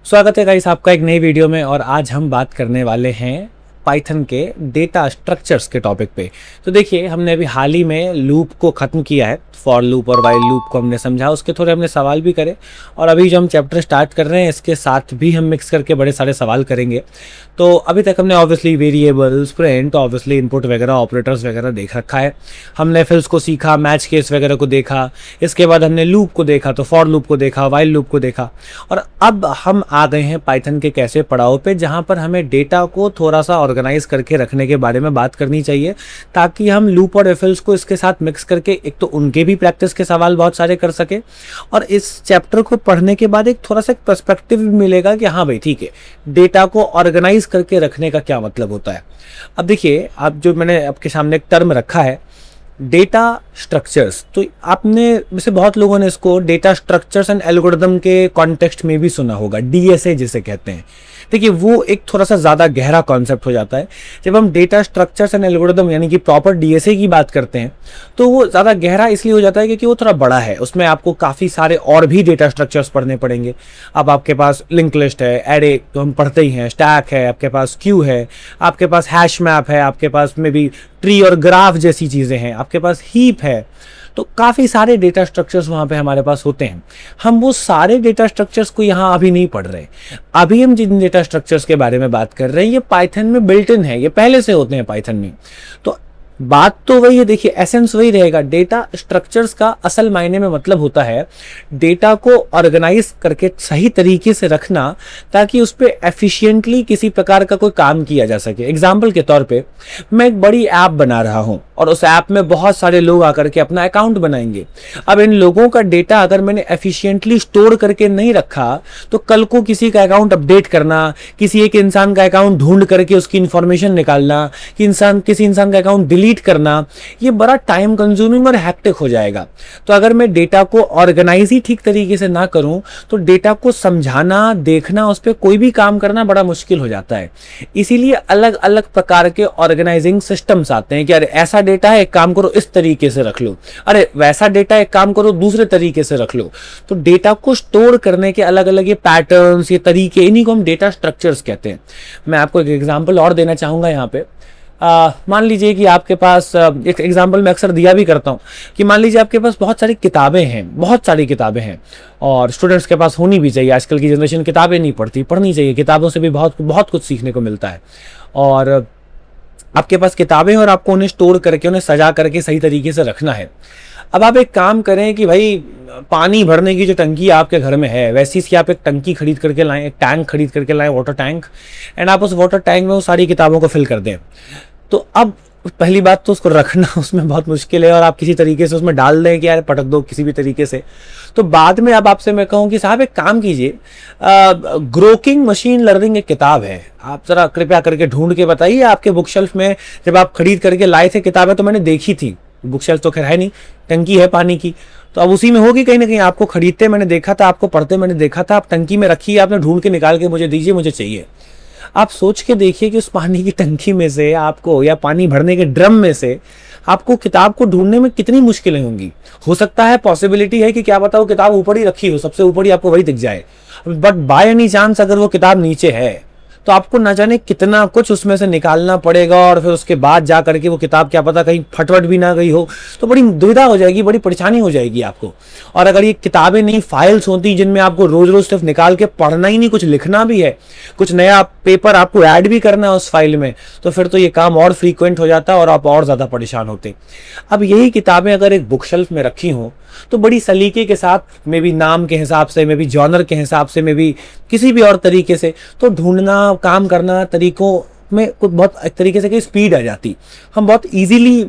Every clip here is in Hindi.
स्वागत है गाइस आपका एक नई वीडियो में। और आज हम बात करने वाले हैं पाइथन के डेटा स्ट्रक्चर्स के टॉपिक पे। तो देखिए, हमने अभी हाल ही में लूप को ख़त्म किया है, फॉर लूप और वाइल लूप को हमने समझा, उसके थोड़े हमने सवाल भी करे। और अभी जो हम चैप्टर स्टार्ट कर रहे हैं इसके साथ भी हम मिक्स करके बड़े सारे सवाल करेंगे। तो अभी तक हमने obviously variables, print, obviously input वगैरह, ऑपरेटर्स वगैरह देख रखा है। हमने फिल्स को सीखा, मैच केस वगैरह को देखा, इसके बाद हमने लूप को देखा, तो फॉर लूप को देखा, वाइल लूप को देखा। और अब हम आ गए हैं पाइथन के कैसे पड़ाव पे, जहाँ पर हमें डेटा को थोड़ा सा ऑर्गेनाइज करके रखने के बारे में बात करनी चाहिए, ताकि हम लूप और इफ-एल्स को इसके साथ मिक्स करके एक तो उनके भी प्रैक्टिस के सवाल बहुत सारे कर सके, और इस चैप्टर को पढ़ने के बाद एक थोड़ा सा पर्सपेक्टिव भी मिलेगा कि हाँ भाई ठीक है, डेटा को ऑर्गेनाइज करके रखने का क्या मतलब होता है। अब देखिए, अब जो मैंने आपके सामने एक टर्म रखा है डेटा स्ट्रक्चर्स, तो आपने वैसे बहुत लोगों ने इसको डेटा स्ट्रक्चर्स एंड एल्गोरिथम के कॉन्टेक्स्ट में भी सुना होगा, डीएसए जिसे कहते हैं। देखिए, वो एक थोड़ा सा ज़्यादा गहरा कॉन्सेप्ट हो जाता है। जब हम डेटा स्ट्रक्चर्स एंड एल्गोरिथम यानी कि प्रॉपर डीएसए की बात करते हैं तो वो ज़्यादा गहरा इसलिए हो जाता है क्योंकि वो थोड़ा बड़ा है, उसमें आपको काफ़ी सारे और भी डेटा स्ट्रक्चर्स पढ़ने पड़ेंगे। अब आपके पास लिंक लिस्ट है, एरे तो हम पढ़ते ही हैं, स्टैक है, आपके पास क्यू है, आपके पास हैश मैप है, आपके पास में भी ट्री और ग्राफ जैसी चीज़ें हैं, आपके पास हीप है। तो काफ़ी सारे डेटा स्ट्रक्चर्स वहाँ पे हमारे पास होते हैं। हम वो सारे डेटा स्ट्रक्चर्स को यहाँ अभी नहीं पढ़ रहे। अभी हम जिन डेटा स्ट्रक्चर्स के बारे में बात कर रहे हैं ये पाइथन में बिल्ट इन है, ये पहले से होते हैं पाइथन में। तो बात तो वही है, देखिए एसेंस वही रहेगा। डेटा स्ट्रक्चर्स का असल मायने में मतलब होता है डेटा को ऑर्गेनाइज करके सही तरीके से रखना, ताकि उस पर एफिशिएंटली किसी प्रकार का कोई काम किया जा सके। एग्जाम्पल के तौर पे मैं एक बड़ी ऐप बना रहा हूं और उस ऐप में बहुत सारे लोग आकर के अपना अकाउंट बनाएंगे। अब इन लोगों का डेटा अगर मैंने एफिशिएंटली स्टोर करके नहीं रखा तो कल को किसी का अकाउंट अपडेट करना, किसी एक इंसान का अकाउंट ढूंढ करके उसकी इंफॉर्मेशन निकालना, कि किसी इंसान का अकाउंट डिलीट करना, ये बड़ा टाइम कंज्यूमिंग और हैक्टिक हो जाएगा। तो अगर मैं डेटा को ऑर्गेनाइज ही ठीक तरीके से ना करूं तो डेटा को समझाना, देखना, उस पर कोई भी काम करना बड़ा मुश्किल हो जाता है। इसीलिए अलग अलग प्रकार के ऑर्गेनाइजिंग सिस्टम्स आते हैं कि अरे ऐसा डेटा है, एक काम करो इस तरीके से रख लो, अरे वैसा डेटा एक काम करो दूसरे तरीके से रख लो। तो डेटा को स्टोर करने के अलग अलग ये पैटर्न्स, ये तरीके, इन्हीं को हम डेटा स्ट्रक्चर्स कहते हैं। मैं आपको एक एग्जांपल और देना चाहूंगा यहाँ पे। मान लीजिए कि आपके पास एक एग्जांपल मैं अक्सर दिया भी करता हूँ कि मान लीजिए आपके पास बहुत सारी किताबें हैं, बहुत सारी किताबें हैं, और स्टूडेंट्स के पास होनी भी चाहिए। आजकल की जनरेशन किताबें नहीं पढ़ती, पढ़नी चाहिए, किताबों से भी बहुत बहुत कुछ सीखने को मिलता है। और आपके पास किताबें हैं और आपको उन्हें स्टोर करके, उन्हें सजा करके सही तरीके से रखना है। अब आप एक काम करें कि भाई पानी भरने की जो टंकी आपके घर में है वैसी सी आप एक टंकी खरीद करके लाएं, एक टैंक खरीद करके लाएं, वाटर टैंक, एंड आप उस वाटर टैंक में वो सारी किताबों को फिल कर दें। तो अब पहली बात तो उसको रखना उसमें बहुत मुश्किल है, और आप किसी तरीके से उसमें डाल दें कि यार पटक दो किसी भी तरीके से। तो बाद में अब आपसे मैं कहूँ कि साहब एक काम कीजिए, ग्रोकिंग मशीन लर्निंग एक किताब है, आप जरा कृपया करके ढूंढ के बताइए आपके बुक शेल्फ में। जब आप खरीद करके लाए थे किताबें तो मैंने देखी थी, बुक शेल्फ तो खैर है नहीं, टंकी है पानी की, तो अब उसी में होगी कहीं ना कहीं। आपको खरीदते मैंने देखा था, आपको पढ़ते मैंने देखा था, आप टंकी में रखी है, आपने ढूंढ के निकाल के मुझे दीजिए, मुझे चाहिए। आप सोच के देखिए कि उस पानी की टंकी में से आपको, या पानी भरने के ड्रम में से आपको किताब को ढूंढने में कितनी मुश्किलें होंगी। हो सकता है, पॉसिबिलिटी है कि क्या पता वो किताब ऊपर ही रखी हो, सबसे ऊपर ही आपको वही दिख जाए, बट बाय एनी चांस अगर वो किताब नीचे है तो आपको न जाने कितना कुछ उसमें से निकालना पड़ेगा, और फिर उसके बाद जा करके वो किताब क्या पता कहीं फटवट भी ना गई हो, तो बड़ी दुविधा हो जाएगी, बड़ी परेशानी हो जाएगी आपको। और अगर ये किताबें नहीं, फाइल्स होती जिनमें आपको रोज रोज सिर्फ निकाल के पढ़ना ही नहीं, कुछ लिखना भी है, कुछ नया पेपर आपको ऐड भी करना है उस फाइल में, तो फिर तो ये काम और फ्रीक्वेंट हो जाता और आप और ज्यादा परेशान होते। अब यही किताबें अगर एक बुक शेल्फ में रखी हों तो बड़ी सलीके के साथ, मे भी नाम के हिसाब से, मे भी जॉनर के हिसाब से, मे भी किसी भी और तरीके से, तो ढूंढना, काम करना तरीकों में कुछ बहुत एक तरीके से कि स्पीड आ जाती। हम बहुत इजीली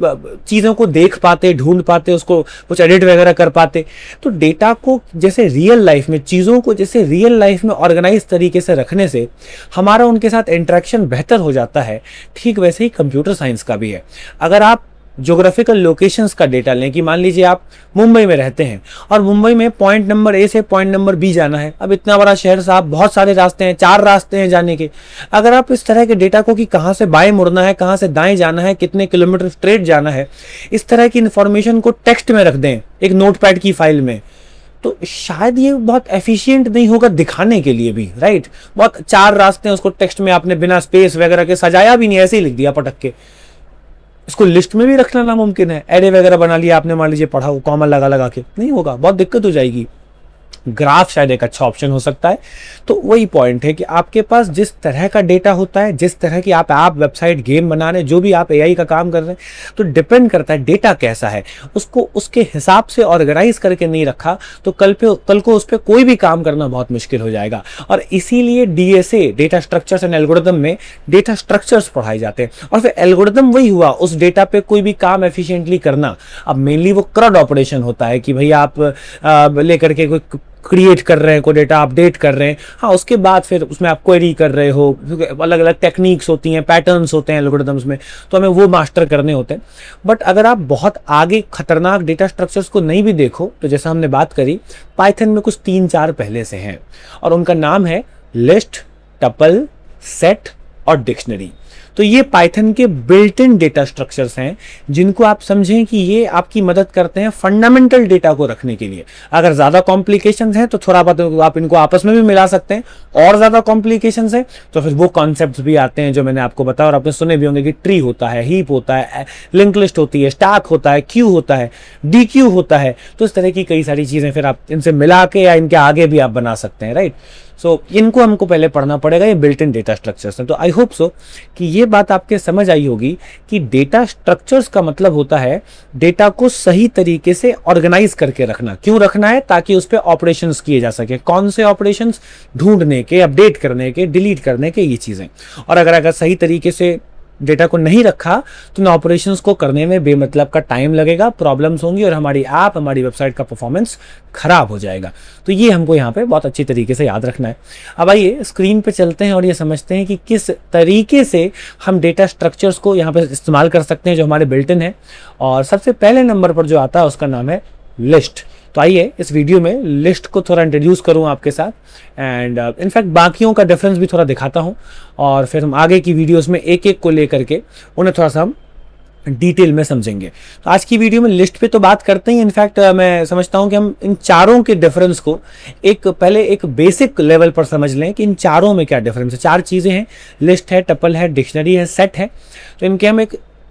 चीज़ों को देख पाते, ढूंढ पाते, उसको कुछ एडिट वगैरह कर पाते। तो डेटा को जैसे रियल लाइफ में, चीज़ों को जैसे रियल लाइफ में ऑर्गेनाइज तरीके से रखने से हमारा उनके साथ इंटरेक्शन बेहतर हो जाता है, ठीक वैसे ही कंप्यूटर साइंस का भी है। अगर आप ज्योग्राफिकल लोकेशंस का डेटा लें कि मान लीजिए आप मुंबई में रहते हैं और मुंबई में पॉइंट नंबर ए से पॉइंट नंबर बी जाना है। अब इतना बड़ा शहर साहब, बहुत सारे रास्ते हैं, 4 रास्ते हैं जाने के। अगर आप इस तरह के डेटा को कि कहाँ से बाएं मुड़ना है, कहाँ से दाएं जाना है, कितने किलोमीटर स्ट्रेट जाना है, इस तरह की इंफॉर्मेशन को टेक्स्ट में रख दें एक नोटपैड की फाइल में, तो शायद ये बहुत एफिशिएंट नहीं होगा दिखाने के लिए भी, राइट। बहुत 4 रास्ते हैं, उसको टेक्स्ट में आपने बिना स्पेस वगैरह के सजाया भी नहीं, ऐसे ही लिख दिया पटक के। इसको लिस्ट में भी रखना नामुमकिन है, एरे वगैरह बना लिया आपने, मान लीजिए पढ़ा हो कॉमा लगा लगा के, नहीं होगा, बहुत दिक्कत हो जाएगी। ग्राफ शायद एक अच्छा ऑप्शन हो सकता है। तो वही पॉइंट है कि आपके पास जिस तरह का डेटा होता है, जिस तरह की आप ऐप, वेबसाइट, गेम बना रहे हैं, जो भी आप एआई का काम कर रहे हैं, तो डिपेंड करता है डेटा कैसा है, उसको उसके हिसाब से ऑर्गेनाइज करके नहीं रखा तो कल को उस पर कोई भी काम करना बहुत मुश्किल हो जाएगा। और इसीलिए DSA, data structures and algorithm में डेटा स्ट्रक्चर्स पढ़ाए जाते हैं। और फिर एल्गोरिथम वही हुआ, उस डेटा पे कोई भी काम एफिशिएंटली करना। अब मेनली वो क्रड ऑपरेशन होता है कि भाई आप लेकर के कोई क्रिएट कर रहे हैं, कोई डेटा अपडेट कर रहे हैं, हाँ, उसके बाद फिर उसमें आप क्वेरी कर रहे हो, अलग अलग टेक्निक्स होती हैं, पैटर्न्स होते हैं एल्गोरिथम्स में, तो हमें वो मास्टर करने होते हैं। बट अगर आप बहुत आगे खतरनाक डेटा स्ट्रक्चर्स को नहीं भी देखो, तो जैसा हमने बात करी, पाइथन में कुछ 3-4 पहले से हैं और उनका नाम है लिस्ट, टपल, सेट और डिक्शनरी। तो ये पाइथन के बिल्ट इन डेटा स्ट्रक्चर्स हैं, जिनको आप समझें कि ये आपकी मदद करते हैं फंडामेंटल डेटा को रखने के लिए। अगर ज़्यादा कॉम्प्लिकेशंस हैं तो थोड़ा बहुत आप इनको आपस में भी मिला सकते हैं, और ज़्यादा कॉम्प्लिकेशंस हैं तो फिर वो कॉन्सेप्ट्स भी आते हैं जो मैंने आपको बताया और आपने सुने भी होंगे कि ट्री होता है, हीप होता है, लिंक लिस्ट होती है, स्टैक होता है, क्यू होता है, डी क्यू होता है। तो इस तरह की कई सारी चीज़ें फिर आप इनसे मिला के या इनके आगे भी आप बना सकते हैं, राइट। सो इनको हमको पहले पढ़ना पड़ेगा, ये बिल्ट इन डेटा स्ट्रक्चर्स हैं। तो आई होप सो कि ये बात आपके समझ आई होगी कि डेटा स्ट्रक्चर्स का मतलब होता है डेटा को सही तरीके से ऑर्गेनाइज करके रखना। क्यों रखना है? ताकि उस पर ऑपरेशंस किए जा सके। कौन से ऑपरेशंस? ढूंढने के, अपडेट करने के, डिलीट करने के, ये चीज़ें। और अगर सही तरीके से डेटा को नहीं रखा तो इन ऑपरेशंस को करने में बेमतलब का टाइम लगेगा, प्रॉब्लम्स होंगी और हमारी ऐप, हमारी वेबसाइट का परफॉर्मेंस खराब हो जाएगा। तो ये हमको यहाँ पे बहुत अच्छी तरीके से याद रखना है। अब आइए स्क्रीन पे चलते हैं और ये समझते हैं कि किस तरीके से हम डेटा स्ट्रक्चर्स को यहाँ पे इस्तेमाल कर सकते हैं जो हमारे बिल्ट इन है। और सबसे पहले नंबर पर जो आता है उसका नाम है लिस्ट। तो आइए इस वीडियो में लिस्ट को थोड़ा इंट्रोड्यूस करूं आपके साथ, एंड इनफैक्ट बाकियों का डिफरेंस भी थोड़ा दिखाता हूं, और फिर हम आगे की वीडियोस में एक एक को लेकर के उन्हें थोड़ा सा हम डिटेल में समझेंगे। तो आज की वीडियो में लिस्ट पे तो बात करते ही, इनफैक्ट मैं समझता हूं कि हम इन चारों के डिफरेंस को पहले एक बेसिक लेवल पर समझ लें कि इन चारों में क्या डिफरेंस है। 4 चीज़ें हैं, लिस्ट है, टपल है, डिक्शनरी है, सेट है। तो इनके हम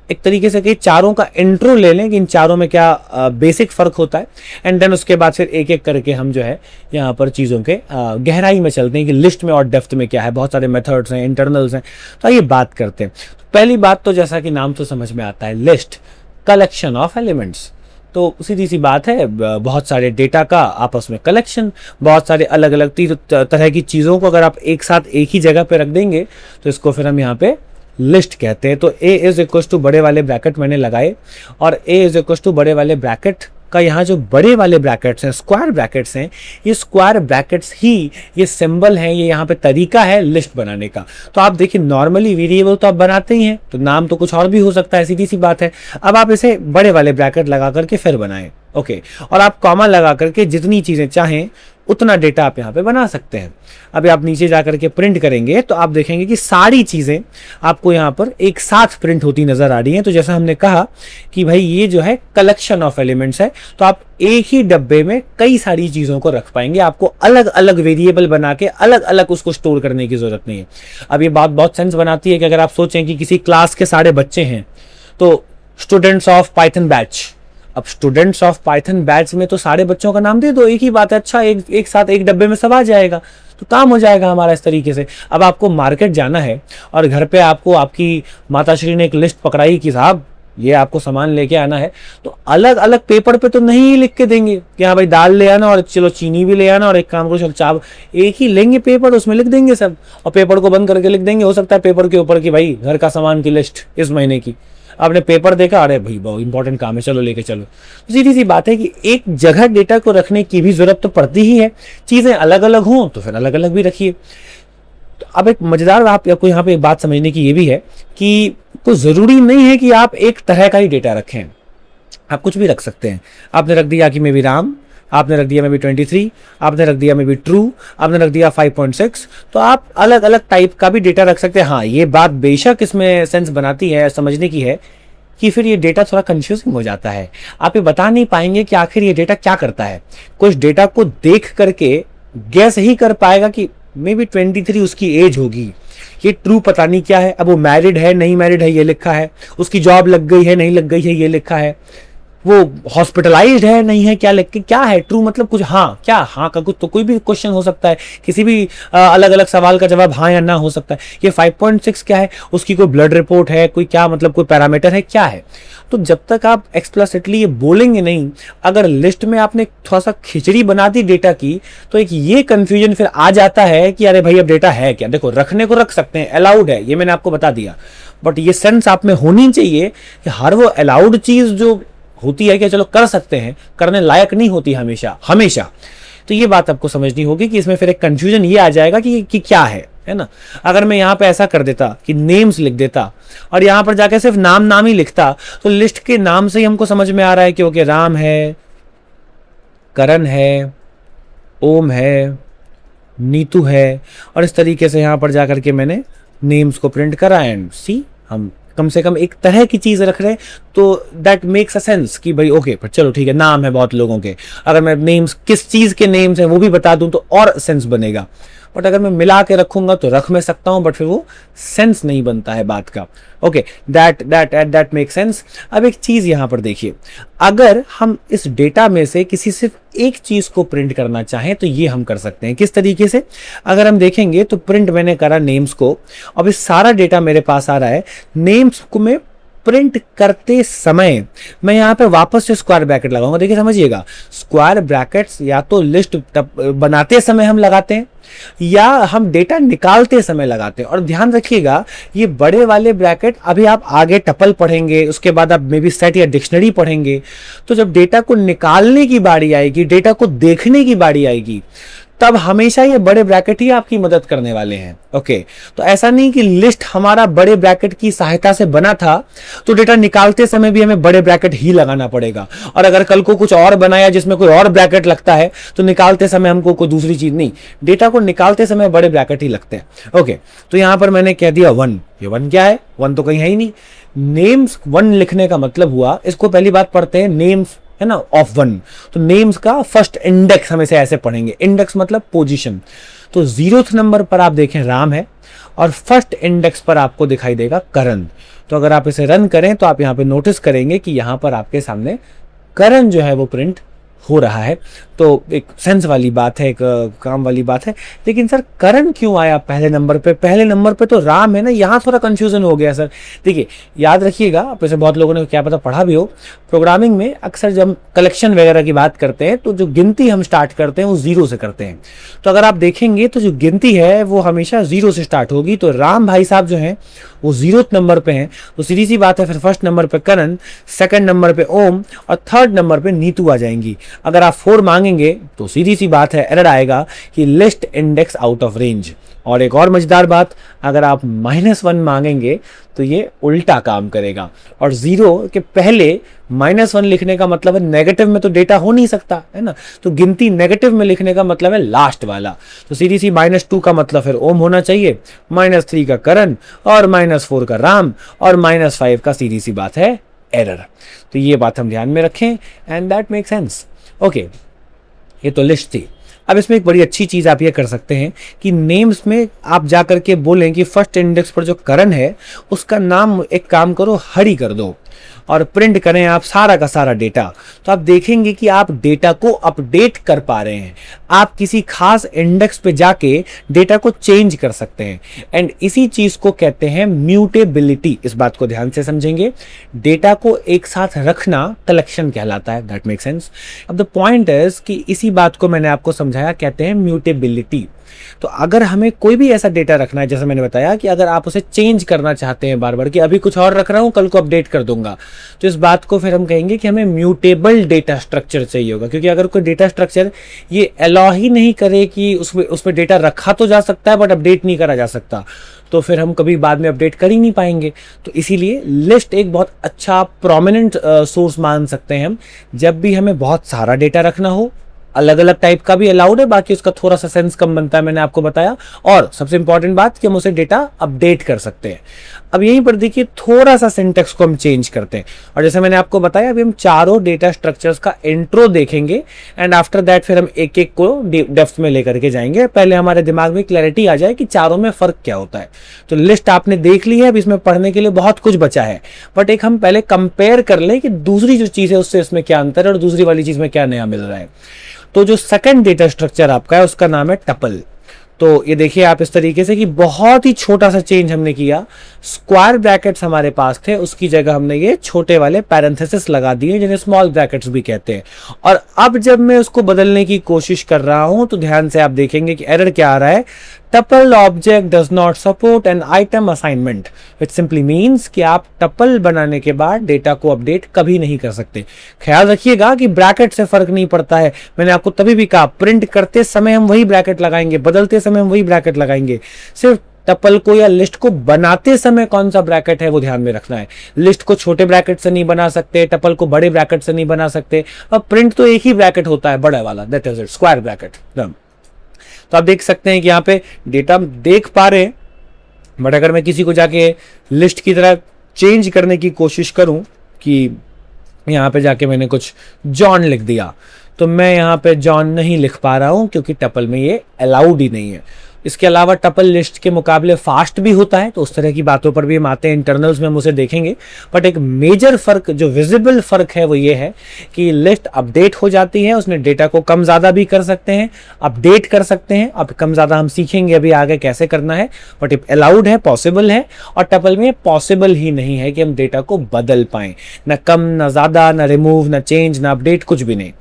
एक तरीके से कि चारों का इंट्रो ले लें कि इन चारों में क्या बेसिक फ़र्क होता है, एंड देन उसके बाद फिर एक एक करके हम जो है यहाँ पर चीज़ों के गहराई में चलते हैं कि लिस्ट में और डेप्थ में क्या है। बहुत सारे मेथड्स हैं, इंटरनल्स हैं, तो आइए बात करते हैं। तो पहली बात तो जैसा कि नाम तो समझ में आता है, लिस्ट, कलेक्शन ऑफ एलिमेंट्स। तो सीधी सी बात है, बहुत सारे डेटा का आपस में कलेक्शन, बहुत सारे अलग अलग तरह की चीज़ों को अगर आप एक साथ एक ही जगह पे रख देंगे तो इसको फिर हम यहाँ पे लिस्ट कहते हैं। तो ए इज इक्वल टू बड़े वाले ब्रैकेट मैंने लगाए, और ए इज इक्वल टू बड़े वाले ब्रैकेट का यहाँ जो बड़े वाले ब्रैकेट्स हैं, स्क्वायर ब्रैकेट्स हैं, ये स्क्वायर ब्रैकेट्स ही ये सिंबल हैं, ये यहाँ पे तरीका है लिस्ट बनाने का। तो आप देखिए नॉर्मली वेरिएबल तो आप बनाते ही हैं, तो नाम तो कुछ और भी हो सकता है, सीधी सी बात है। अब आप इसे बड़े वाले ब्रैकेट लगा करके फिर बनाएं, ओके, और आप कॉमा लगा करके जितनी चीज़ें चाहें उतना डेटा आप यहाँ पे बना सकते हैं। अभी आप नीचे जा करके प्रिंट करेंगे तो आप देखेंगे कि सारी चीज़ें आपको यहाँ पर एक साथ प्रिंट होती नजर आ रही हैं। तो जैसा हमने कहा कि भाई ये जो है कलेक्शन ऑफ एलिमेंट्स है, तो आप एक ही डब्बे में कई सारी चीज़ों को रख पाएंगे। आपको अलग अलग वेरिएबल बना के अलग अलग उसको स्टोर करने की जरूरत नहीं है। अब ये बात बहुत सेंस बनाती है कि अगर आप सोचें कि किसी क्लास के सारे बच्चे हैं तो स्टूडेंट्स ऑफ पाइथन बैच, अब स्टूडेंट्स ऑफ पाइथन बैच में तो सारे बच्चों का नाम दे दो, एक ही बात है, अच्छा एक साथ एक डब्बे में सब आ जाएगा, तो काम हो जाएगा हमारा इस तरीके से। अब आपको मार्केट जाना है और घर पे आपको आपकी माताश्री ने एक लिस्ट पकड़ाई कि साहब ये आपको सामान लेके आना है, तो अलग अलग पेपर पे तो नहीं लिख के देंगे कि हाँ भाई दाल ले आना और चलो चीनी भी ले आना और एक काम करो चावल, एक ही लेंगे पेपर, उसमें लिख देंगे सब, और पेपर को बंद करके लिख देंगे, हो सकता है पेपर के ऊपर कि भाई घर का सामान की लिस्ट इस महीने की। आपने पेपर देखा, अरे भाई बहुत इंपॉर्टेंट काम है, चलो लेके चलो। तो सीधी सी बात है कि एक जगह डेटा को रखने की भी जरूरत तो पड़ती ही है, चीज़ें अलग अलग हों तो फिर अलग अलग भी रखिए। तो अब एक मजेदार आपको यहाँ पे एक बात समझने की ये भी है कि कोई ज़रूरी नहीं है कि आप एक तरह का ही डेटा रखें, आप कुछ भी रख सकते हैं। आपने रख दिया कि मे बी राम, आपने रख दिया मे बी 23, आपने रख दिया मे बी ट्रू, आपने रख दिया 5.6, तो आप अलग अलग टाइप का भी डेटा रख सकते हैं। हाँ, ये बात बेशक इसमें सेंस बनाती है, समझने की है कि फिर ये डेटा थोड़ा कंफ्यूजिंग हो जाता है। आप ये बता नहीं पाएंगे कि आखिर ये डेटा क्या करता है। कुछ डेटा को देख करके गैस ही कर पाएगा कि मे बी 23 उसकी एज होगी, ये ट्रू पता नहीं क्या है। अब वो मैरिड है नहीं मैरिड है ये लिखा है, उसकी जॉब लग गई है नहीं लग गई है ये लिखा है, वो हॉस्पिटलाइज्ड है नहीं है क्या लिख के, क्या है ट्रू मतलब कुछ हाँ क्या हाँ का कुछ तो कोई भी क्वेश्चन हो सकता है, किसी भी अलग अलग सवाल का जवाब हाँ या ना हो सकता है। ये 5.6 क्या है, उसकी कोई ब्लड रिपोर्ट है, कोई क्या मतलब कोई पैरामीटर है क्या है। तो जब तक आप एक्सप्लिसिटली ये बोलेंगे नहीं, अगर लिस्ट में आपने थोड़ा सा खिचड़ी बना दी डेटा की, तो एक ये कंफ्यूजन फिर आ जाता है कि अरे भाई अब डेटा है क्या। देखो रखने को रख सकते हैं, अलाउड है, ये मैंने आपको बता दिया, बट ये सेंस आप में होनी चाहिए कि हर वो अलाउड चीज जो होती है कि चलो कर सकते हैं, करने लायक नहीं होती हमेशा हमेशा। तो ये बात आपको समझनी होगी कि इसमें फिर एक कंफ्यूजन ये आ जाएगा कि क्या है ना। अगर मैं यहां पे ऐसा कर देता कि नेम्स लिख देता और यहां पर जाके सिर्फ नाम ही लिखता, तो लिस्ट के नाम से ही हमको समझ में आ रहा है कि ओके राम है, करण है, ओम है, नीतू है, और इस तरीके से यहां पर जाकर के मैंने नेम्स को प्रिंट करा। एंड सी हम कम से कम एक तरह की चीज रख रहे हैं, तो दैट मेक्स अ सेंस कि भाई ओके पर चलो ठीक है, नाम है बहुत लोगों के, अगर मैं नेम्स किस चीज के नेम्स है वो भी बता दूं तो और सेंस बनेगा। बट अगर मैं मिला के रखूंगा तो रख मैं सकता हूं, बट फिर वो सेंस नहीं बनता है बात का। Okay that make sense. अब एक चीज यहां पर देखिए, अगर हम इस डेटा में से किसी सिर्फ एक चीज को प्रिंट करना चाहें तो ये हम कर सकते हैं। किस तरीके से, अगर हम देखेंगे तो प्रिंट मैंने करा नेम्स को, अब इस सारा डेटा मेरे पास आ रहा है। नेम्स को मैं प्रिंट करते समय मैं यहां पे वापस से स्क्वायर ब्रैकेट लगाऊंगा। देखिए समझिएगा, स्क्वायर ब्रैकेट्स या तो लिस्ट बनाते समय हम लगाते हैं या हम डेटा निकालते समय लगाते हैं। और ध्यान रखिएगा, ये बड़े वाले ब्रैकेट अभी आप आगे टपल पढ़ेंगे, उसके बाद आप मे बी सेट या डिक्शनरी पढ़ेंगे, तो जब डेटा को निकालने की बारी आएगी, डेटा को देखने की बारी आएगी, तब हमेशा ये बड़े ब्रैकेट ही आपकी मदद करने वाले हैं। ओके, तो ऐसा नहीं कि लिस्ट हमारा बड़े ब्रैकेट की सहायता से बना था तो डेटा निकालते समय भी हमें बड़े ब्रैकेट ही लगाना पड़ेगा, और अगर कल को कुछ और बनाया जिसमें कोई और ब्रैकेट लगता है तो निकालते समय हमको कोई दूसरी चीज नहीं, डेटा को निकालते समय बड़े ब्रैकेट ही लगते हैं। ओके, तो यहां पर मैंने कह दिया 1। ये 1 क्या है, 1 तो कहीं है ही नहीं। नेम्स 1 लिखने का मतलब हुआ, इसको पहली बात पढ़ते हैं, नेम्स है ना ऑफ 1, तो नेम्स का फर्स्ट इंडेक्स हम इसे ऐसे पढ़ेंगे, इंडेक्स मतलब पोजीशन। तो 0th नंबर पर आप देखें राम है और फर्स्ट इंडेक्स पर आपको दिखाई देगा करण। तो अगर आप इसे रन करें तो आप यहां पे नोटिस करेंगे कि यहां पर आपके सामने करण जो है वो प्रिंट हो रहा है। तो एक सेंस वाली बात है, एक काम वाली बात है। लेकिन सर करण क्यों आया पहले नंबर पे? पहले नंबर पे तो राम है ना, यहाँ थोड़ा कंफ्यूजन हो गया सर। देखिए याद रखिएगा, आप ऐसे बहुत लोगों ने क्या पता पढ़ा भी हो, प्रोग्रामिंग में अक्सर जब कलेक्शन वगैरह की बात करते हैं तो जो गिनती हम स्टार्ट करते हैं वो 0 से करते हैं। तो अगर आप देखेंगे तो जो गिनती है वो हमेशा 0 से स्टार्ट होगी। तो राम भाई साहब जो हैं वो 0th नंबर पे हैं, तो सीधी सी बात है फिर फर्स्ट नंबर पे करण, सेकंड नंबर पे ओम और थर्ड नंबर पे नीतू आ जाएंगी। अगर आप 4 मांगेंगे तो सीधी सी बात है एरर आएगा कि list index out of range. और एक और मजेदार बात, अगर आप -1 मांगेंगे तो ये उल्टा काम करेगा। और 0 के पहले -1 लिखने का मतलब है नेगेटिव में तो डेटा हो नहीं सकता है ना, तो गिनती नेगेटिव में लिखने का मतलब है लास्ट वाला। तो सीधी सी -2 का मतलब फिर ओम होना चाहिए, -3 का करण और -4 का राम और -5 का सीधी सी बात है एरर। तो ये बात हम ध्यान में रखें and that make sense. Okay, ये तो लिस्ट थी। अब इसमें एक बड़ी अच्छी चीज आप ये कर सकते हैं कि नेम्स में आप जाकर के बोलें कि फर्स्ट इंडेक्स पर जो करण है उसका नाम एक काम करो हरि कर दो और प्रिंट करें आप सारा का सारा डेटा। तो आप देखेंगे कि आप डेटा को अपडेट कर पा रहे हैं, आप किसी खास इंडेक्स पे जाके डेटा को चेंज कर सकते हैं। एंड इसी चीज को कहते हैं म्यूटेबिलिटी। इस बात को ध्यान से समझेंगे, डेटा को एक साथ रखना कलेक्शन कहलाता है। That make sense. अब द पॉइंट इज कि इसी बात को मैंने आपको समझाया, कहते हैं म्यूटेबिलिटी। तो अगर हमें कोई भी ऐसा डेटा रखना है, जैसे मैंने बताया कि अगर आप उसे चेंज करना चाहते हैं बार बार कि अभी कुछ और रख रहा हूं कल को अपडेट कर दूंगा, तो इस बात को फिर हम कहेंगे कि हमें म्यूटेबल डेटा स्ट्रक्चर चाहिए होगा। क्योंकि अगर कोई डेटा स्ट्रक्चर ये अलाउ ही नहीं करे कि उसमें डेटा रखा तो जा सकता है बट अपडेट नहीं करा जा सकता, तो फिर हम कभी बाद में अपडेट कर ही नहीं पाएंगे। तो इसीलिए लिस्ट एक बहुत अच्छा प्रोमिनेंट सोर्स मान सकते हैं हम, जब भी हमें बहुत सारा डेटा रखना हो अलग अलग टाइप का भी अलाउड है, बाकी उसका थोड़ा सा सेंस कम बनता है, मैंने आपको बताया। और सबसे इंपॉर्टेंट बात कि हम उसे डेटा अपडेट कर सकते हैं। अब यहीं पर देखिए थोड़ा सा सिंटेक्स को हम चेंज करते हैं, और जैसे मैंने आपको बताया अभी हम चारों डेटा स्ट्रक्चर्स का इंट्रो देखेंगे, एंड आफ्टर दैट फिर हम एक एक को डेप्थ में लेकर के जाएंगे। पहले हमारे दिमाग में क्लैरिटी आ जाए कि चारों में फर्क क्या होता है। तो लिस्ट आपने देख ली है, अब इसमें पढ़ने के लिए बहुत कुछ बचा है, बट एक हम पहले कंपेयर कर लें कि दूसरी जो चीज है उससे इसमें क्या अंतर है और दूसरी वाली चीज में क्या नया मिल रहा है। तो जो सेकंड डेटा स्ट्रक्चर आपका है उसका नाम है टपल। तो ये देखिए आप इस तरीके से कि बहुत ही छोटा सा चेंज हमने किया। स्क्वायर ब्रैकेट्स हमारे पास थे, उसकी जगह हमने ये छोटे वाले पैरेंथेसिस लगा दिए जिन्हें स्मॉल ब्रैकेट्स भी कहते हैं। और अब जब मैं उसको बदलने की कोशिश कर रहा हूं तो ध्यान से आप देखेंगे कि एरर क्या आ रहा है, tuple object does not support an item assignment, which simply means कि आप टपल बनाने के बाद डेटा को अपडेट कभी नहीं कर सकते। ख्याल रखिएगा कि ब्रैकेट से फर्क नहीं पड़ता है, मैंने आपको तभी भी कहा प्रिंट करते समय हम वही ब्रैकेट लगाएंगे, बदलते समय हम वही ब्रैकेट लगाएंगे। सिर्फ टपल को या लिस्ट को बनाते समय कौन सा ब्रैकेट है वो ध्यान में रखना है। लिस्ट को छोटे ब्रैकेट से नहीं बना सकते, टपल को बड़े ब्रैकेट से नहीं बना सकते। अब प्रिंट तो एक ही ब्रैकेट होता है, बड़ा वाला, that is it, square bracket. तो आप देख सकते हैं कि यहाँ पे डेटा देख पा रहे हैं, बट अगर मैं किसी को जाके लिस्ट की तरह चेंज करने की कोशिश करूं कि यहाँ पे जाके मैंने कुछ जॉन लिख दिया, तो मैं यहाँ पे जॉन नहीं लिख पा रहा हूं क्योंकि टपल में ये अलाउड ही नहीं है। इसके अलावा टपल लिस्ट के मुकाबले फास्ट भी होता है, तो उस तरह की बातों पर भी हम आते हैं, इंटरनल्स में हम उसे देखेंगे। बट एक मेजर फर्क, जो विजिबल फर्क है वो ये है कि लिस्ट अपडेट हो जाती है, उसमें डेटा को कम ज्यादा भी कर सकते हैं, अपडेट कर सकते हैं। अब कम ज्यादा हम सीखेंगे अभी आगे कैसे करना है, बट अलाउड है, पॉसिबल है। और टपल में पॉसिबल ही नहीं है कि हम डेटा को बदल पाए, न कम न ज्यादा, न रिमूव, न चेंज, न अपडेट, कुछ भी नहीं।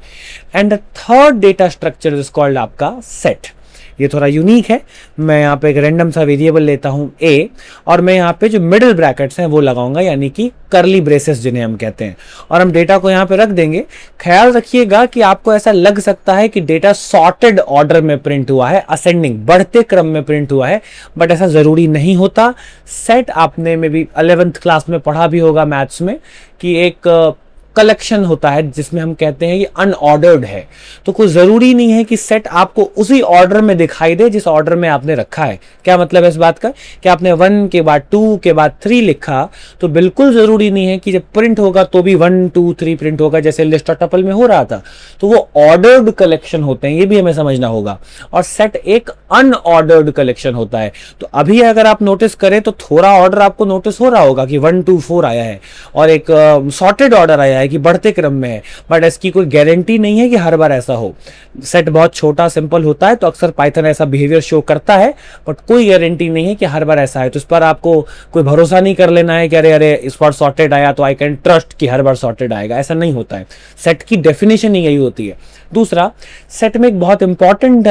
And the third data structure is called आपका सेट। ये थोड़ा यूनिक है। मैं यहाँ पे एक रैंडम सा वेरिएबल लेता हूँ a, और मैं यहाँ पे जो मिडिल ब्रैकेट्स हैं वो लगाऊंगा, यानी कि करली ब्रेसेस जिन्हें हम कहते हैं, और हम डेटा को यहाँ पे रख देंगे। ख्याल रखिएगा कि आपको ऐसा लग सकता है कि डेटा सॉर्टेड ऑर्डर में प्रिंट हुआ है, असेंडिंग, बढ़ते क्रम में प्रिंट हुआ है, बट ऐसा जरूरी नहीं होता। सेट आपने में भी 11th क्लास में पढ़ा भी होगा मैथ्स में कि एक कलेक्शन होता है जिसमें हम कहते हैं ये अनऑर्डर्ड है। तो कोई जरूरी नहीं है कि सेट आपको उसी ऑर्डर में दिखाई दे जिस ऑर्डर में आपने रखा है। क्या मतलब है इस बात का कि आपने 1 के बाद 2 के बाद 3 लिखा, तो बिल्कुल जरूरी नहीं है कि जब प्रिंट होगा तो भी 1 2 3 प्रिंट होगा, जैसे लिस्ट और टपल में हो रहा था। तो वो ऑर्डर्ड कलेक्शन होते हैं, ये भी हमें समझना होगा। और सेट एक अनऑर्डर्ड कलेक्शन होता है। तो अभी अगर आप नोटिस करें तो थोड़ा ऑर्डर आपको नोटिस हो रहा होगा कि 1 2 4 आया है, और एक सॉर्टेड ऑर्डर आया है कि बढ़ते क्रम में है, बट इसकी कोई गारंटी नहीं है कि हर बार ऐसा हो। सेट बहुत छोटा सिंपल होता है, तो अक्सर पाइथन ऐसा बिहेवियर शो करता है, बट कोई गारंटी नहीं है कि हर बार ऐसा है। तो इस पर आपको कोई भरोसा नहीं कर लेना है कि अरे अरे इस बार सॉर्टेड आया तो आई कैन ट्रस्ट कि हर बार सॉर्टेड आएगा, ऐसा नहीं होता है। सेट की डेफिनेशन ही यही होती है। दूसरा, सेट में एक बहुत इंपॉर्टेंट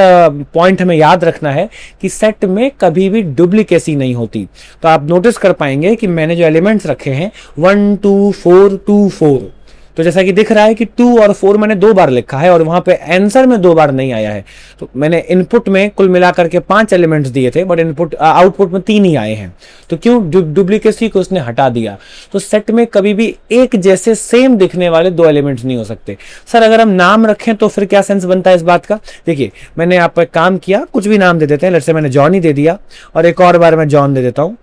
पॉइंट हमें याद रखना है कि सेट में कभी भी डुप्लीकेसी नहीं होती। तो आप नोटिस कर पाएंगे कि मैंने जो एलिमेंट्स रखे हैं 1 2 4 2 4, तो जैसा कि दिख रहा है कि 2 और 4 मैंने 2 बार लिखा है और वहां पे आंसर में 2 बार नहीं आया है। तो मैंने इनपुट में कुल मिलाकर के 5 एलिमेंट्स दिए थे, बट आउटपुट में 3 ही आए हैं। तो क्यों? डुप्लीकेसी को उसने हटा दिया। तो सेट में कभी भी एक जैसे सेम दिखने वाले 2 एलिमेंट्स नहीं हो सकते। सर अगर हम नाम रखें तो फिर क्या सेंस बनता है इस बात का? देखिए मैंने आप एक काम किया, कुछ भी नाम दे देते हैं, लेट्स से मैंने जॉन ही दे दिया, और एक और बार मैं जॉन दे देता हूं।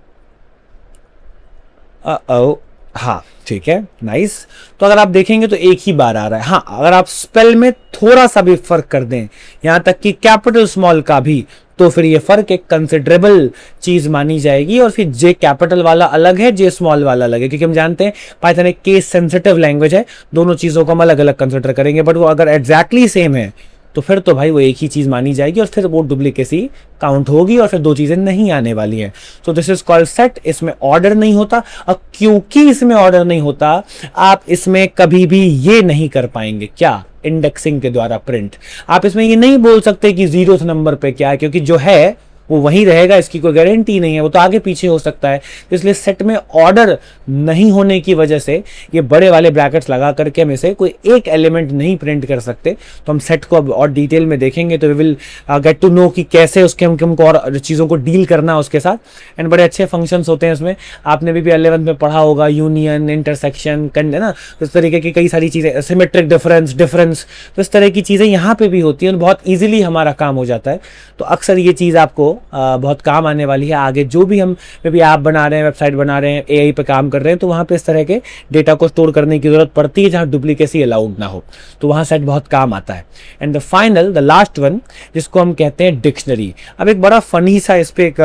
हाँ ठीक है, नाइस। तो अगर आप देखेंगे तो एक ही बार आ रहा है। हाँ, अगर आप स्पेल में थोड़ा सा भी फर्क कर दें, यहां तक कि कैपिटल स्मॉल का भी, तो फिर ये फर्क एक कंसिडरेबल चीज मानी जाएगी। और फिर जे कैपिटल वाला अलग है, जे स्मॉल वाला अलग है, क्योंकि हम जानते हैं पाइथन एक केस सेंसिटिव लैंग्वेज है, दोनों चीजों को हम अलग अलग कंसिडर करेंगे। बट वो अगर एग्जैक्टली सेम है तो फिर तो भाई वो एक ही चीज मानी जाएगी, और फिर वो डुप्लीकेसी काउंट होगी, और फिर 2 चीजें नहीं आने वाली हैं। तो दिस इज कॉल्ड सेट। इसमें ऑर्डर नहीं होता, और क्योंकि इसमें ऑर्डर नहीं होता, आप इसमें कभी भी ये नहीं कर पाएंगे। क्या? इंडेक्सिंग के द्वारा प्रिंट। आप इसमें ये नहीं बोल सकते कि 0th नंबर पे क्या है, क्योंकि जो है वो वहीं रहेगा, इसकी कोई गारंटी नहीं है, वो तो आगे पीछे हो सकता है। तो इसलिए सेट में ऑर्डर नहीं होने की वजह से ये बड़े वाले ब्रैकेट्स लगा करके हम इसे कोई एक एलिमेंट नहीं प्रिंट कर सकते। तो हम सेट को अब और डिटेल में देखेंगे तो we will get to know कि कैसे उसके हमको और चीज़ों को डील करना उसके साथ। एंड बड़े अच्छे फंक्शंस होते हैं इसमें, आपने भी 11th में पढ़ा होगा, यूनियन, इंटरसेक्शन, है ना, तो इस तरीके की कई सारी चीज़ें, सिमेट्रिक डिफरेंस, तो इस तरह की चीज़ें यहाँ पे भी होती हैं, बहुत ईजिली हमारा काम हो जाता है। तो अक्सर ये चीज़ आपको बहुत काम आने वाली है आगे, जो भी हम मे भी ऐप बना रहे हैं, वेबसाइट बना रहे हैं, एआई पे काम कर रहे हैं, तो वहाँ पे इस तरह के डेटा को स्टोर करने की जरूरत पड़ती है जहाँ डुप्लीकेसी अलाउड ना हो, तो वहाँ सेट बहुत काम आता है। And the final, the last one, जिसको हम कहते हैं डिक्शनरी। अब एक बड़ा फनी सा इस पे एक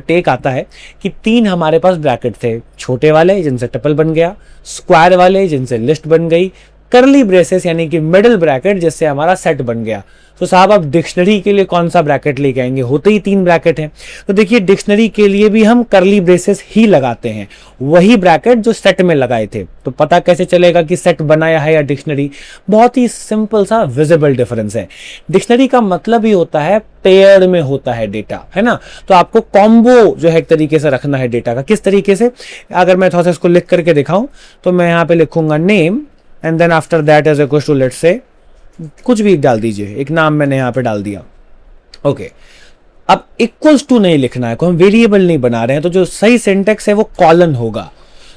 टेक आता है कि 3 हमारे पास ब्रैकेट थे, छोटे वाले जिनसे टपल बन गया, स्क्वायर वाले जिनसे लिस्ट बन गई, करली ब्रेसेस यानी कि मिडिल ब्रैकेट जिससे हमारा सेट बन गया। तो साहब आप डिक्शनरी के लिए कौन सा ब्रैकेट लेके आएंगे, होते ही 3 ब्रैकेट हैं। तो देखिए डिक्शनरी के लिए भी हम करली ब्रेसेस ही लगाते हैं, वही ब्रैकेट जो सेट में लगाए थे। तो पता कैसे चलेगा कि सेट बनाया है या डिक्शनरी? बहुत ही सिंपल सा विजिबल डिफरेंस है। डिक्शनरी का मतलब ही होता है पेयर में होता है डेटा, है ना। तो आपको कॉम्बो जो है एक तरीके से रखना है डेटा का। किस तरीके से? अगर मैं थोड़ा सा इसको लिख करके दिखाऊं तो मैं यहाँ पे लिखूंगा name and then after that is equal to, let's say कुछ भी डाल दीजिए, एक नाम मैंने यहां पे डाल दिया, ओके। अब इक्वल्स टू नहीं लिखना है, कोई हम वेरिएबल नहीं बना रहे हैं, तो जो सही सिंटेक्स है वो कॉलन होगा।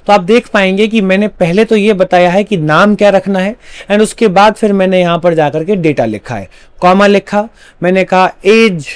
तो आप देख पाएंगे कि मैंने पहले तो ये बताया है कि नाम क्या रखना है, एंड उसके बाद फिर मैंने यहां पर जाकर के डेटा लिखा है, कॉमा लिखा, मैंने कहा एज,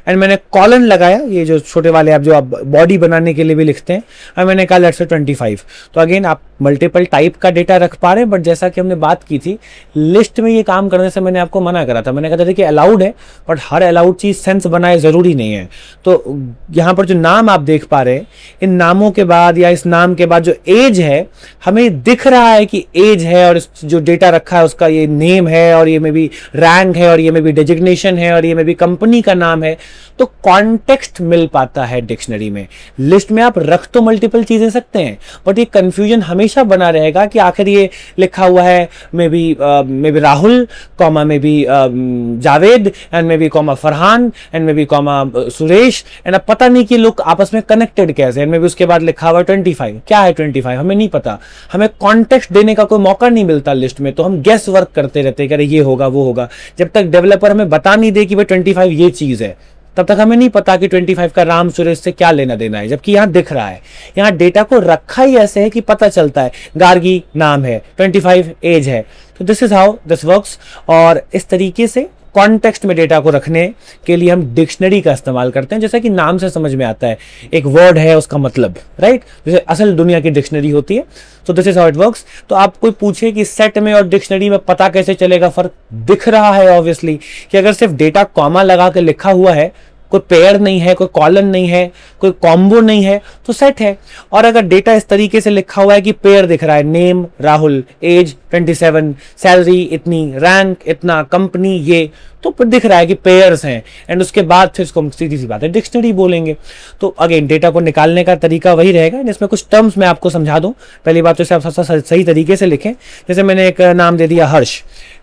एंड मैंने कॉलन लगाया, ये जो छोटे वाले आप जो आप बॉडी बनाने के लिए भी लिखते हैं, और मैंने कहा लेट्स से 25। तो अगेन आप मल्टीपल टाइप का डेटा रख पा रहे हैं, बट जैसा कि हमने बात की थी लिस्ट में ये काम करने से मैंने आपको मना करा था। मैंने कहा था देखिए अलाउड है, बट हर अलाउड चीज सेंस बनाए जरूरी नहीं है। तो यहाँ पर जो नाम आप देख पा रहे हैं, इन नामों के बाद या इस नाम के बाद जो एज है, हमें दिख रहा है कि एज है, और जो डेटा रखा है उसका ये नेम है, और ये में भी रैंक है, और ये में भी डेजिग्नेशन है, और ये में भी कंपनी का नाम है। तो कॉन्टेक्स्ट मिल पाता है डिक्शनरी में। लिस्ट में आप रख तो मल्टीपल चीजें सकते हैं, बट ये कंफ्यूजन हमेशा बना रहेगा कि आखिर ये लिखा हुआ है may be Rahul comma may be Javed and may be comma Farhan and may be comma Suresh, and अब पता नहीं कि लोग आपस में कनेक्टेड कैसे, एंड मे बी उसके बाद लिखा हुआ 25। क्या है 25? हमें नहीं पता, हमें कॉन्टेक्स्ट देने का कोई मौका नहीं मिलता लिस्ट में, तो हम गेस वर्क करते रहते हैं कि ये होगा वो होगा। जब तक डेवलपर हमें बता नहीं दे कि भाई 25 ये चीज है, तब तक हमें नहीं पता कि 25 का राम सुरेश से क्या लेना देना है, जबकि यहां दिख रहा है। यहां डेटा को रखा ही ऐसे है कि पता चलता है गार्गी नाम है, 25 एज है। तो this is how this works. और इस तरीके से कॉन्टेक्स्ट में डेटा को रखने के लिए हम डिक्शनरी का इस्तेमाल करते हैं, जैसा कि नाम से समझ में आता है, एक वर्ड है उसका मतलब, राइट, जैसे असल दुनिया की डिक्शनरी होती है। तो this is how it works. तो आप कोई पूछे कि सेट में और डिक्शनरी में पता कैसे चलेगा, फर्क दिख रहा है ऑब्वियसली, कि अगर सिर्फ डेटा कॉमा लगा के लिखा हुआ है, कोई पेयर नहीं है, कोई कॉलन नहीं है, कोई कॉम्बो नहीं है, तो सेट है। और अगर डेटा इस तरीके से लिखा हुआ है कि पेयर दिख रहा है, नेम राहुल, एज 27, सैलरी इतनी, रैंक इतना, कंपनी ये, तो फिर दिख रहा है कि पेयर्स हैं, एंड उसके बाद फिर इसको हम सीधी सी बात है डिक्शनरी बोलेंगे। तो अगेन डेटा को निकालने का तरीका वही रहेगा। इसमें कुछ टर्म्स मैं आपको समझा दूं। पहली बात तो इसे आप सही तरीके से लिखें। जैसे मैंने एक नाम दे दिया हर्ष,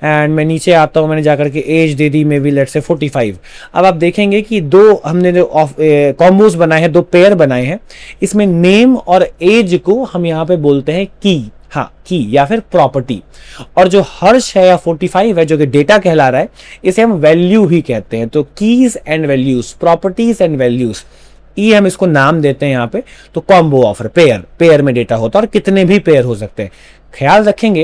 एंड मैं नीचे आता हूं, मैंने जाकर के एज दे दी मे बी लेट्स से 45। अब आप देखेंगे कि दो हमने जो कॉम्बोज बनाए हैं, 2 पेयर बनाए हैं, इसमें नेम और एज को हम यहाँ पे बोलते हैं की, हाँ की या फिर प्रॉपर्टी। और जो हर्ष है या 45 है जो कि डेटा कहला रहा है, इसे हम वैल्यू ही कहते हैं। तो keys and values, properties and values, ये हम इसको नाम देते हैं यहाँ पे। तो कॉम्बो ऑफर, पेयर में डेटा होता है, और कितने भी पेयर हो सकते हैं। ख्याल रखेंगे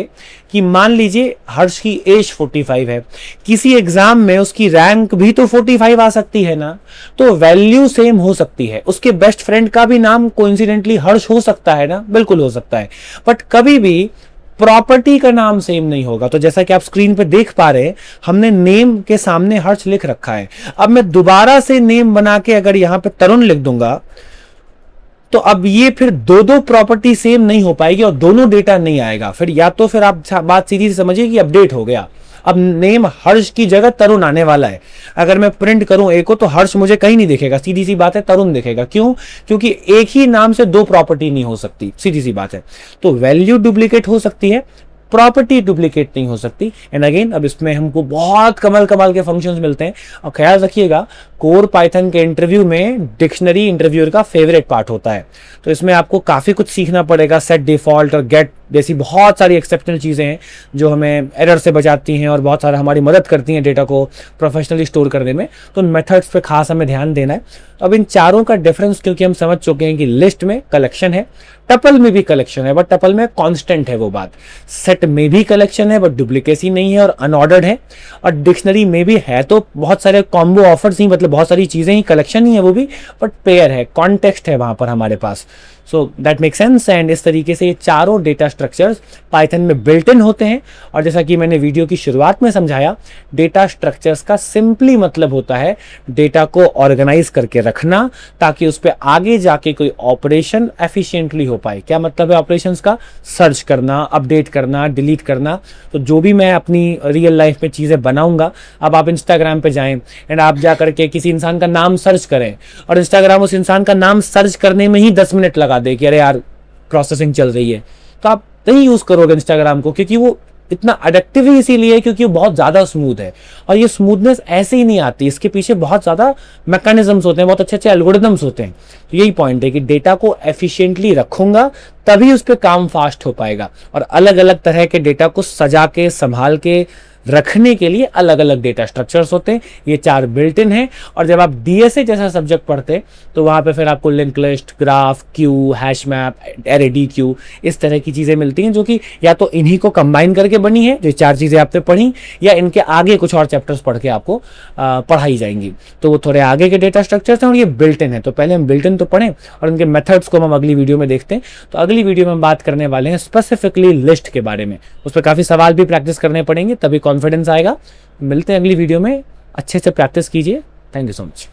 कि मान लीजिए हर्ष की एज 45 है, किसी एग्जाम में उसकी रैंक भी तो 45 आ सकती है ना, तो वैल्यू सेम हो सकती है। उसके बेस्ट फ्रेंड का भी नाम कोइंसिडेंटली हर्ष हो सकता है ना, बिल्कुल हो सकता है, बट कभी भी प्रॉपर्टी का नाम सेम नहीं होगा। तो जैसा कि आप स्क्रीन पे देख पा रहे हैं, हमने नेम के सामने हर्ष लिख रखा है। अब मैं दोबारा से नेम बना के अगर यहां पे तरुण लिख दूंगा, तो अब ये फिर दो प्रॉपर्टी सेम नहीं हो पाएगी और दोनों डेटा नहीं आएगा। फिर या तो फिर आप बात सीधी से समझिए कि अपडेट हो गया, अब नेम हर्ष की जगह तरुण आने वाला है। अगर मैं प्रिंट करूं ए को, तो हर्ष मुझे कहीं नहीं दिखेगा, सीधी सी बात है, तरुण दिखेगा। क्यों? क्योंकि एक ही नाम से 2 प्रॉपर्टी नहीं हो सकती, सीधी सी बात है। तो वैल्यू डुप्लीकेट हो सकती है, प्रॉपर्टी डुप्लीकेट नहीं हो सकती। एंड अगेन अब इसमें हमको बहुत कमाल कमाल के फंक्शंस मिलते हैं। और ख्याल रखिएगा कोर पाइथन के इंटरव्यू में डिक्शनरी इंटरव्यूअर का फेवरेट पार्ट होता है, तो इसमें आपको काफ़ी कुछ सीखना पड़ेगा। सेट डिफॉल्ट और गेट जैसी बहुत सारी एक्सेप्शनल चीज़ें हैं जो हमें एरर से बचाती हैं और बहुत सारा हमारी मदद करती हैं डेटा को प्रोफेशनली स्टोर करने में। तो उन मेथड्स पे खास हमें ध्यान देना है। अब इन चारों का डिफरेंस क्योंकि हम समझ चुके हैं कि लिस्ट में कलेक्शन है, टपल में भी कलेक्शन है बट टपल में कांस्टेंट है वो बात, सेट में भी कलेक्शन है बट डुप्लीकेसी नहीं है और अनऑर्डर्ड है, और डिक्शनरी में भी है तो बहुत सारे कॉम्बो ऑफर्स ही, मतलब बहुत सारी चीज़ें ही, कलेक्शन ही है वो भी बट पेयर है, कॉन्टेक्स्ट है वहाँ पर हमारे पास। So that make sense. And इस तरीके से ये चारों डेटा स्ट्रक्चर्स पाइथन में बिल्ट इन होते हैं। और जैसा कि मैंने वीडियो की शुरुआत में समझाया, डेटा स्ट्रक्चर्स का सिंपली मतलब होता है डेटा को ऑर्गेनाइज करके रखना ताकि उस पर आगे जाके कोई ऑपरेशन एफिशिएंटली हो पाए। क्या मतलब है ऑपरेशंस का? सर्च करना, अपडेट करना, डिलीट करना। तो जो भी मैं अपनी रियल लाइफ में चीज़ें बनाऊंगा, अब आप इंस्टाग्राम पे जाएं एंड आप जा करके किसी इंसान का नाम सर्च करें और इंस्टाग्राम उस इंसान का नाम सर्च करने में ही 10 मिनट लगा दे कि अरे यार प्रोसेसिंग चल रही है, तो आप नहीं यूज करोगे इंस्टाग्राम को, क्योंकि वो इतना अडिक्टिव ही इसीलिए क्योंकि वो बहुत ज्यादा स्मूथ है। और ये स्मूथनेस ऐसे ही नहीं आती, इसके पीछे बहुत ज्यादा मैकेनिज्म्स होते हैं, बहुत अच्छे अच्छे एल्गोरिदम्स होते हैं। तो यही पॉइंट है कि डेटा को एफिशिएंटली रखूंगा तभी उस पर काम फास्ट हो पाएगा। और अलग अलग तरह के डेटा को सजा के संभाल के रखने के लिए अलग अलग डेटा स्ट्रक्चर्स होते हैं। ये चार बिल्ट इन है। और जब आप डीएसए जैसा सब्जेक्ट पढ़ते हैं तो वहाँ पे फिर आपको link list, graph, Q, hash map, array D Q, इस तरह की चीज़ें मिलती हैं जो कि या तो इन्हीं को कंबाइन करके बनी है, जो चार चीज़ें आपने पढ़ी, या इनके आगे कुछ और चैप्टर्स पढ़ के आपको पढ़ाई जाएंगी। तो वो थोड़े आगे के डेटा स्ट्रक्चर्स हैं और ये बिल्ट इन है। तो पहले हम बिल्ट इन तो पढ़ें और उनके मेथड्स को हम अगली वीडियो में देखते हैं। तो अगली वीडियो में हम बात करने वाले हैं स्पेसिफिकली लिस्ट के बारे में। उस पर काफ़ी सवाल भी प्रैक्टिस करने पड़ेंगे, तभी कॉन्फिडेंस आएगा। मिलते हैं अगली वीडियो में। अच्छे से प्रैक्टिस कीजिए। Thank you so much.